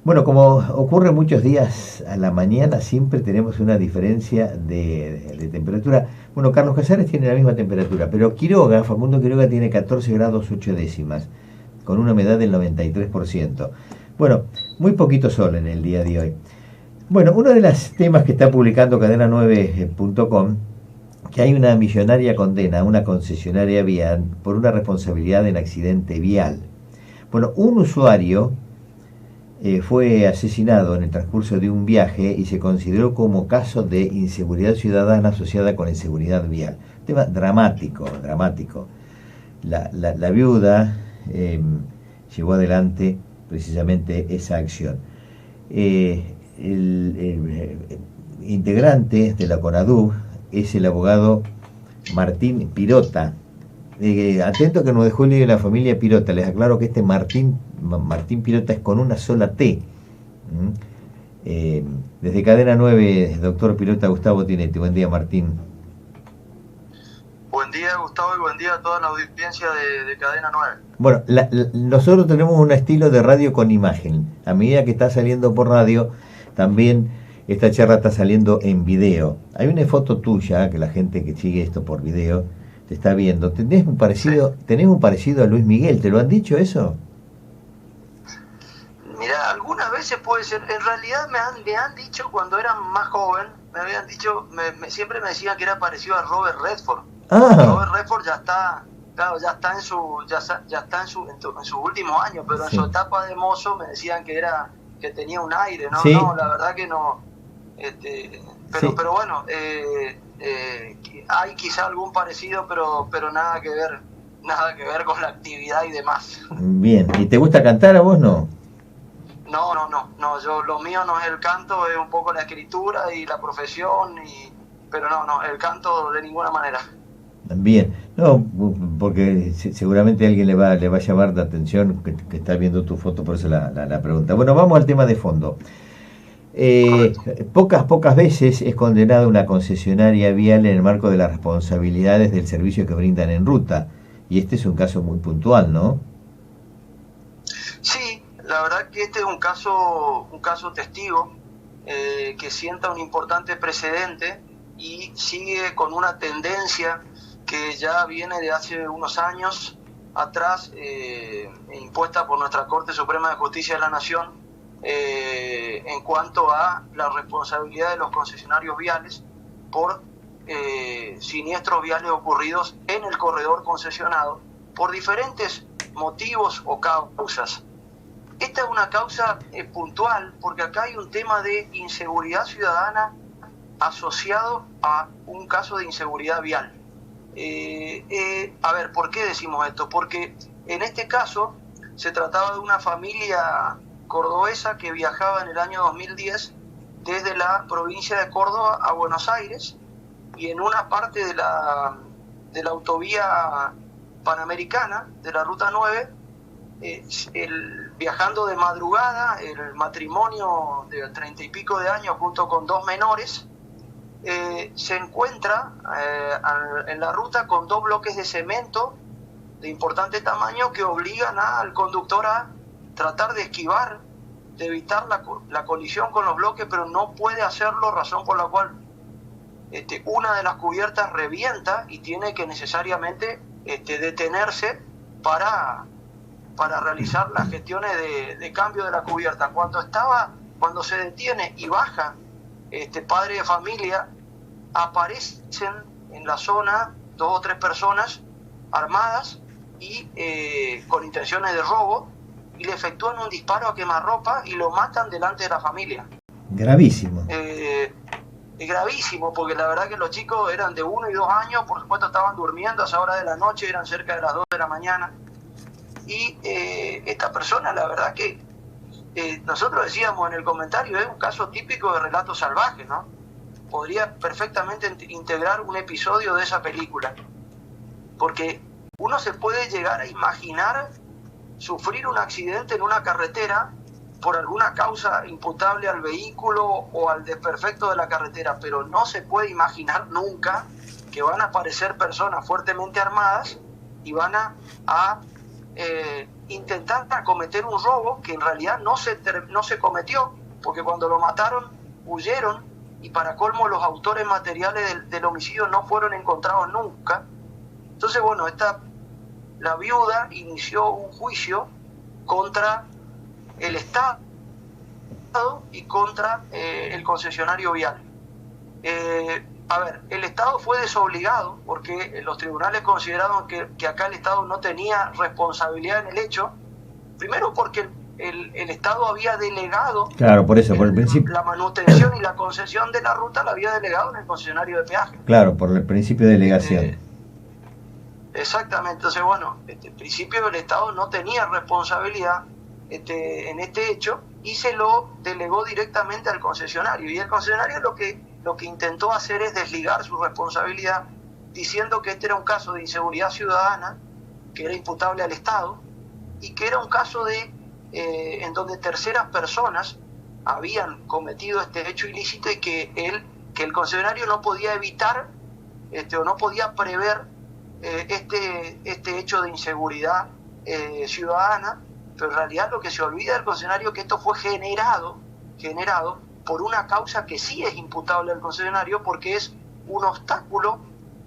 Bueno, como ocurre muchos días a la mañana, siempre tenemos una diferencia de temperatura. Bueno, Carlos Casares tiene la misma temperatura, pero Quiroga, Facundo Quiroga tiene 14 grados 8 décimas, con una humedad del 93%. Bueno, muy poquito sol en el día de hoy. Bueno, uno de los temas que está publicando cadena9.com, que hay una millonaria condena a una concesionaria vial por una responsabilidad en accidente vial. Bueno, un usuario fue asesinado en el transcurso de un viaje y se consideró como caso de inseguridad ciudadana asociada con inseguridad vial. Tema dramático, dramático. La viuda llevó adelante precisamente esa acción. El integrante de la CONADUV es el abogado Martín Pirota. Atento que nos dejó el lío de la familia Pirota. Les aclaro que este Martín Pirota es con una sola T. Desde Cadena 9, doctor Pirota, Gustavo Tinetti. Buen día, Martín. Buen día, Gustavo, y buen día a toda la audiencia de Cadena 9. Bueno, nosotros tenemos un estilo de radio con imagen. A medida que está saliendo por radio, también esta charla está saliendo en video. Hay una foto tuya, que la gente que sigue esto por video te está viendo. ¿Tenés un parecido a Luis Miguel? ¿Te lo han dicho eso? Mira, algunas veces puede ser. En realidad me han dicho cuando era más joven, me habían dicho, siempre me decían que era parecido a Robert Redford. Robert Redford ya está, claro, ya está en sus últimos años, pero sí. En su etapa de mozo me decían que tenía un aire, ¿no? Sí. No, la verdad que no. Sí. Pero bueno, hay quizá algún parecido, pero nada que ver con la actividad y demás. Bien, ¿y te gusta cantar a vos, no? No, lo mío no es el canto, es un poco la escritura y la profesión, pero no, el canto de ninguna manera. Bien, no, porque seguramente a alguien le va a llamar la atención que está viendo tu foto, por eso la pregunta. Bueno, vamos al tema de fondo. Pocas veces es condenada una concesionaria vial en el marco de las responsabilidades del servicio que brindan en ruta, y este es un caso muy puntual, ¿no? Sí, la verdad que este es un caso testigo que sienta un importante precedente y sigue con una tendencia que ya viene de hace unos años atrás, impuesta por nuestra Corte Suprema de Justicia de la Nación, en cuanto a la responsabilidad de los concesionarios viales por siniestros viales ocurridos en el corredor concesionado por diferentes motivos o causas. Esta es una causa puntual porque acá hay un tema de inseguridad ciudadana asociado a un caso de inseguridad vial. A ver, ¿por qué decimos esto? Porque en este caso se trataba de una familia cordobesa que viajaba en el año 2010 desde la provincia de Córdoba a Buenos Aires, y en una parte de la autovía panamericana de la Ruta 9, viajando de madrugada, el matrimonio de 30 y pico de años junto con dos menores se encuentra en la ruta con dos bloques de cemento de importante tamaño que obligan al conductor a tratar de esquivar, de evitar la colisión con los bloques, pero no puede hacerlo, razón por la cual una de las cubiertas revienta y tiene que necesariamente detenerse para realizar las gestiones de cambio de la cubierta. Cuando se detiene y baja padre de familia, aparecen en la zona 2 o 3 personas armadas y con intenciones de robo, y le efectúan un disparo a quemarropa y lo matan delante de la familia. Gravísimo. Es gravísimo, porque la verdad que los chicos eran de 1 y 2 años, por supuesto estaban durmiendo a esa hora de la noche, eran cerca de las 2 de la mañana, y esta persona, la verdad que nosotros decíamos en el comentario, es un caso típico de relato salvaje, ¿no? Podría perfectamente integrar un episodio de esa película, porque uno se puede llegar a imaginar sufrir un accidente en una carretera por alguna causa imputable al vehículo o al desperfecto de la carretera, pero no se puede imaginar nunca que van a aparecer personas fuertemente armadas y van a intentara cometer un robo que en realidad no se cometió, porque cuando lo mataron huyeron, y para colmo los autores materiales del homicidio no fueron encontrados nunca. Entonces, bueno, la viuda inició un juicio contra el Estado y contra el concesionario vial. El Estado fue desobligado porque los tribunales consideraron que acá el Estado no tenía responsabilidad en el hecho, primero porque el Estado había delegado, claro, por eso, por el principio, la manutención y la concesión de la ruta la había delegado en el concesionario de peaje. Claro, por el principio de delegación. Exactamente. Entonces, bueno, en principio el Estado no tenía responsabilidad en este hecho y se lo delegó directamente al concesionario, y el concesionario lo que intentó hacer es desligar su responsabilidad, diciendo que este era un caso de inseguridad ciudadana que era imputable al Estado, y que era un caso en donde terceras personas habían cometido este hecho ilícito, y que el concesionario no podía evitar o no podía prever este hecho de inseguridad ciudadana. Pero en realidad lo que se olvida del concesionario es que esto fue generado por una causa que sí es imputable al concesionario, porque es un obstáculo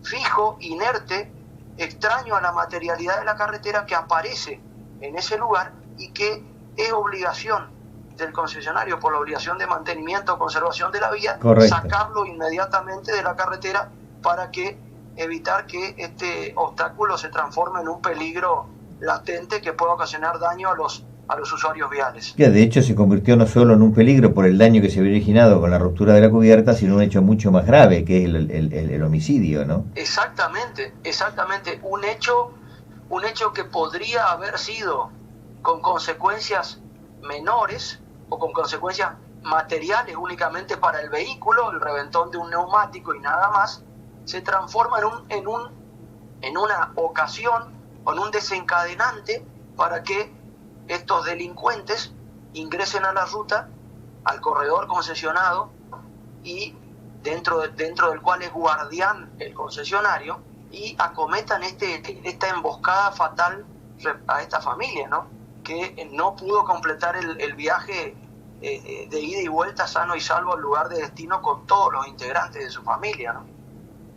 fijo, inerte, extraño a la materialidad de la carretera, que aparece en ese lugar y que es obligación del concesionario, por la obligación de mantenimiento o conservación de la vía, correcto, sacarlo inmediatamente de la carretera para evitar que este obstáculo se transforme en un peligro latente que pueda ocasionar daño a los usuarios viales. Que de hecho se convirtió no solo en un peligro por el daño que se había originado con la ruptura de la cubierta, sino un hecho mucho más grave, que es el homicidio, ¿no? Exactamente. Un hecho que podría haber sido con consecuencias menores o con consecuencias materiales únicamente para el vehículo, el reventón de un neumático y nada más, se transforma en una ocasión, con un desencadenante para que estos delincuentes ingresen a la ruta, al corredor concesionado, y dentro del cual es guardián el concesionario, y acometan esta emboscada fatal a esta familia, ¿no? Que no pudo completar el viaje de ida y vuelta sano y salvo al lugar de destino con todos los integrantes de su familia, ¿no?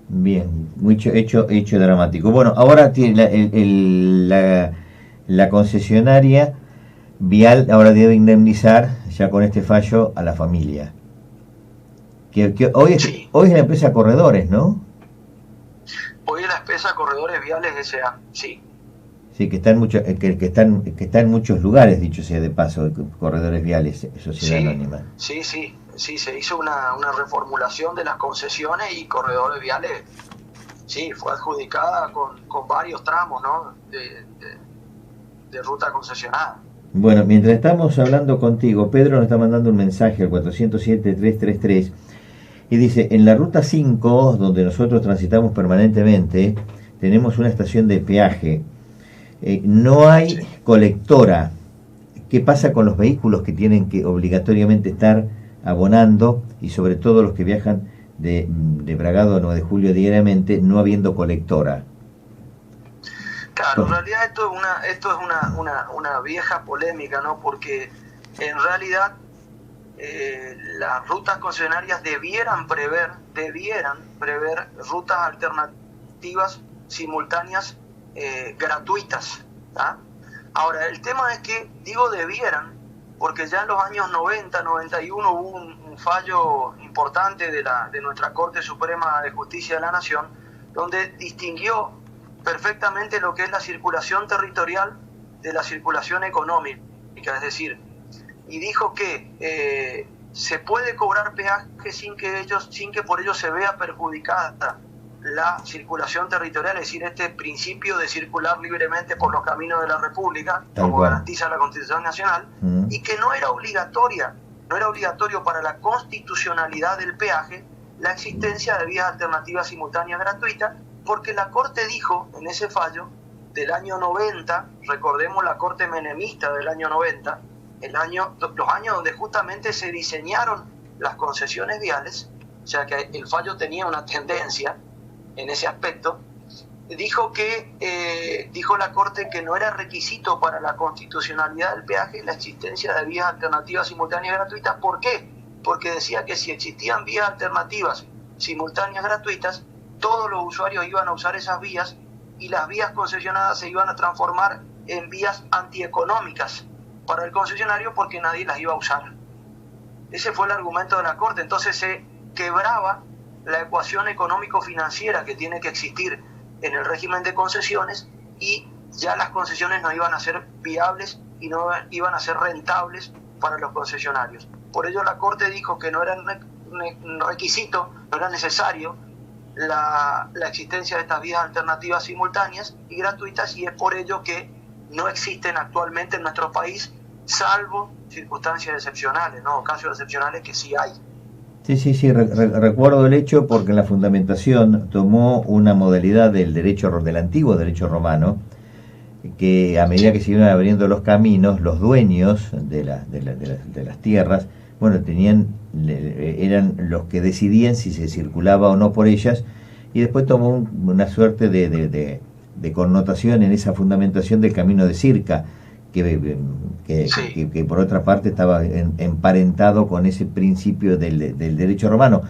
Bien, mucho hecho dramático. Bueno, ahora tiene la concesionaria vial ahora debe indemnizar ya con este fallo a la familia. Que hoy Sí. Hoy es la empresa Corredores, ¿no? Hoy es la empresa Corredores Viales S.A., sí. Sí, que está en muchos lugares, dicho sea de paso, Corredores Viales, Sociedad Anónima. Sí, se hizo una reformulación de las concesiones, y Corredores Viales, sí, fue adjudicada con varios tramos, ¿no? de ruta concesionada. Bueno, mientras estamos hablando contigo, Pedro nos está mandando un mensaje al 407-333 y dice: en la ruta 5, donde nosotros transitamos permanentemente, tenemos una estación de peaje. No hay colectora. ¿Qué pasa con los vehículos que tienen que obligatoriamente estar abonando, y sobre todo los que viajan de Bragado a 9 de Julio diariamente, no habiendo colectora? Claro, en realidad esto es una vieja polémica, ¿no? Porque en realidad las rutas concesionarias debieran prever rutas alternativas simultáneas gratuitas, ¿tá? Ahora, el tema es que digo debieran porque ya en los años 90, 91 hubo un fallo importante de nuestra Corte Suprema de Justicia de la Nación, donde distinguió perfectamente lo que es la circulación territorial de la circulación económica, es decir, y dijo que se puede cobrar peaje sin que por ello se vea perjudicada la circulación territorial, es decir, este principio de circular libremente por los caminos de la República, como garantiza la Constitución Nacional, y que no era obligatorio para la constitucionalidad del peaje la existencia de vías alternativas simultáneas gratuitas, porque la Corte dijo en ese fallo del año 90, recordemos la Corte menemista del año 90, los años donde justamente se diseñaron las concesiones viales, o sea que el fallo tenía una tendencia en ese aspecto, dijo la Corte que no era requisito para la constitucionalidad del peaje la existencia de vías alternativas simultáneas gratuitas. ¿Por qué? Porque decía que si existían vías alternativas simultáneas gratuitas, todos los usuarios iban a usar esas vías y las vías concesionadas se iban a transformar en vías antieconómicas para el concesionario porque nadie las iba a usar. Ese fue el argumento de la Corte. Entonces se quebraba la ecuación económico-financiera que tiene que existir en el régimen de concesiones y ya las concesiones no iban a ser viables y no iban a ser rentables para los concesionarios. Por ello la Corte dijo que no era requisito, no era necesario la existencia de estas vías alternativas simultáneas y gratuitas, y es por ello que no existen actualmente en nuestro país, salvo circunstancias excepcionales, ¿no? Casos excepcionales que sí hay. Sí, recuerdo el hecho porque en la fundamentación tomó una modalidad del antiguo derecho romano, que a medida que se iban abriendo los caminos, los dueños de las tierras, bueno, eran los que decidían si se circulaba o no por ellas, y después tomó una suerte de connotación en esa fundamentación del camino de Circa, que por otra parte estaba emparentado con ese principio del derecho romano,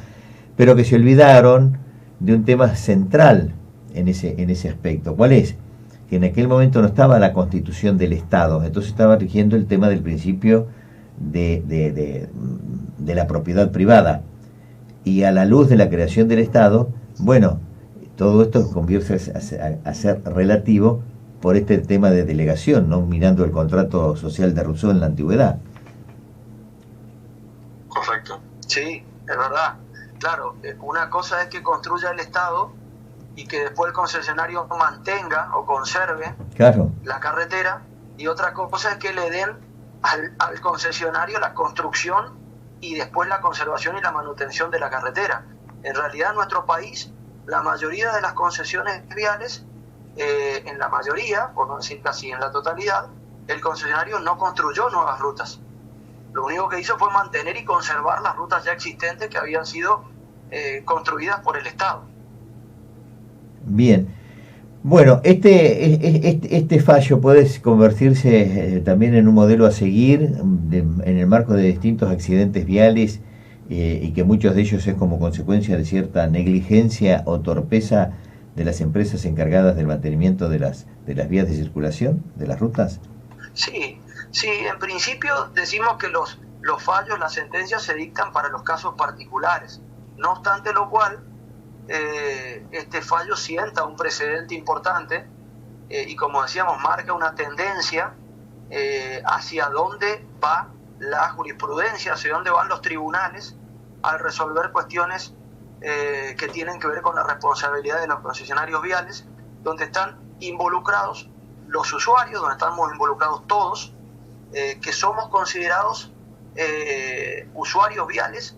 pero que se olvidaron de un tema central en ese aspecto. ¿Cuál es? Que en aquel momento no estaba la constitución del Estado, entonces estaba rigiendo el tema del principio de la propiedad privada, y a la luz de la creación del Estado, bueno, todo esto convierte a ser relativo por este tema de delegación, no mirando el contrato social de Rousseau en la antigüedad. Correcto. Sí, es verdad. Claro, una cosa es que construya el Estado y que después el concesionario mantenga o conserve la carretera, y otra cosa es que le den al concesionario la construcción y después la conservación y la manutención de la carretera. En realidad en nuestro país la mayoría de las concesiones viales, en la mayoría, por no decir casi en la totalidad, el concesionario no construyó nuevas rutas. Lo único que hizo fue mantener y conservar las rutas ya existentes que habían sido construidas por el Estado. Bien. Bueno, este fallo puede convertirse también en un modelo a seguir en el marco de distintos accidentes viales, y que muchos de ellos es como consecuencia de cierta negligencia o torpeza de las empresas encargadas del mantenimiento de las vías de circulación, de las rutas. Sí, en principio decimos que los fallos, las sentencias se dictan para los casos particulares. No obstante lo cual, este fallo sienta un precedente importante y, como decíamos, marca una tendencia hacia dónde va la jurisprudencia, hacia dónde van los tribunales al resolver cuestiones que tienen que ver con la responsabilidad de los concesionarios viales, donde están involucrados los usuarios, donde estamos involucrados todos, que somos considerados usuarios viales,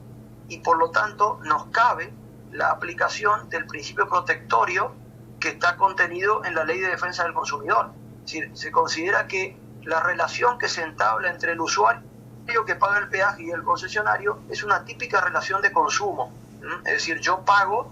y por lo tanto nos cabe la aplicación del principio protectorio que está contenido en la Ley de Defensa del Consumidor. Es decir, se considera que la relación que se entabla entre el usuario que paga el peaje y el concesionario es una típica relación de consumo. Es decir, yo pago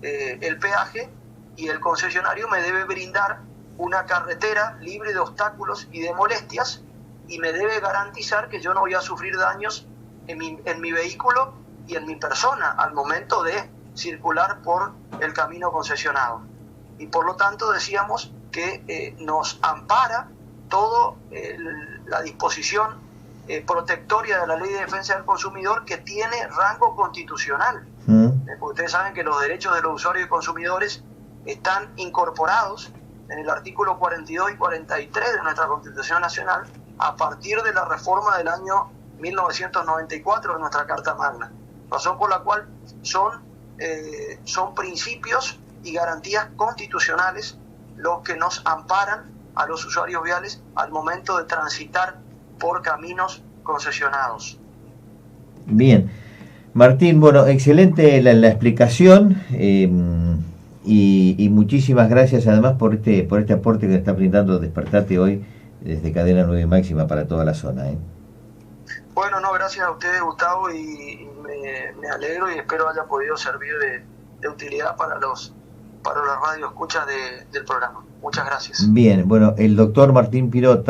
el peaje y el concesionario me debe brindar una carretera libre de obstáculos y de molestias, y me debe garantizar que yo no voy a sufrir daños en mi vehículo y en mi persona al momento de circular por el camino concesionado. Y por lo tanto decíamos que nos ampara todo la disposición protectoria de la Ley de Defensa del Consumidor, que tiene rango constitucional. Porque ustedes saben que los derechos de los usuarios y consumidores están incorporados en el artículo 42 y 43 de nuestra Constitución Nacional a partir de la reforma del año 1994 de nuestra Carta Magna, razón por la cual son principios y garantías constitucionales los que nos amparan a los usuarios viales al momento de transitar por caminos concesionados. Bien, Martín, bueno, excelente la explicación, y muchísimas gracias además por este aporte que está brindando Despertate hoy desde Cadena 9 Máxima para toda la zona. Bueno, no, gracias a ustedes, Gustavo, y me alegro y espero haya podido servir de utilidad para los para la radio escucha del programa. Muchas gracias. Bien, bueno, el doctor Martín Pirota